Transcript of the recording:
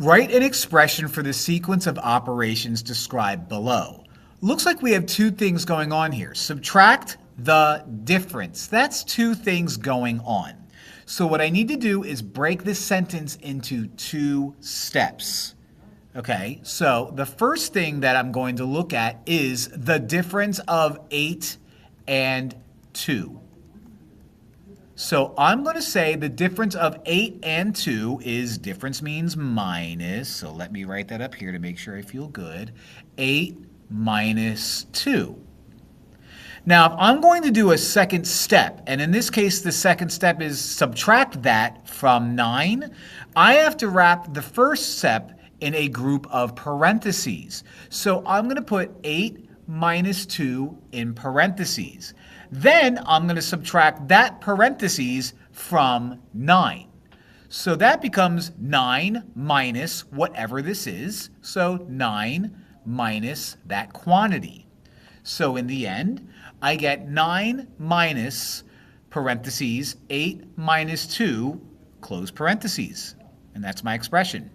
Write an expression for the sequence of operations described below. Looks like we have two things going on here. Subtract the difference. That's two things going on. So what I need to do is break this sentence into two steps. Okay, so the first thing that I'm going to look at is the difference of 8 and 2. So I'm going to say the difference of 8 and 2 is, difference means minus, so let me write that up here to make sure I feel good. 8 minus 2. Now, if I'm going to do a second step, and in this case the second step is subtract that from 9, I have to wrap the first step in a group of parentheses. So I'm going to put 8 minus 2 in parentheses. Then I'm going to subtract that parentheses from 9. So that becomes 9 minus whatever this is. So 9 minus that quantity. So in the end, I get 9 minus parentheses 8 minus 2 close parentheses. And that's my expression.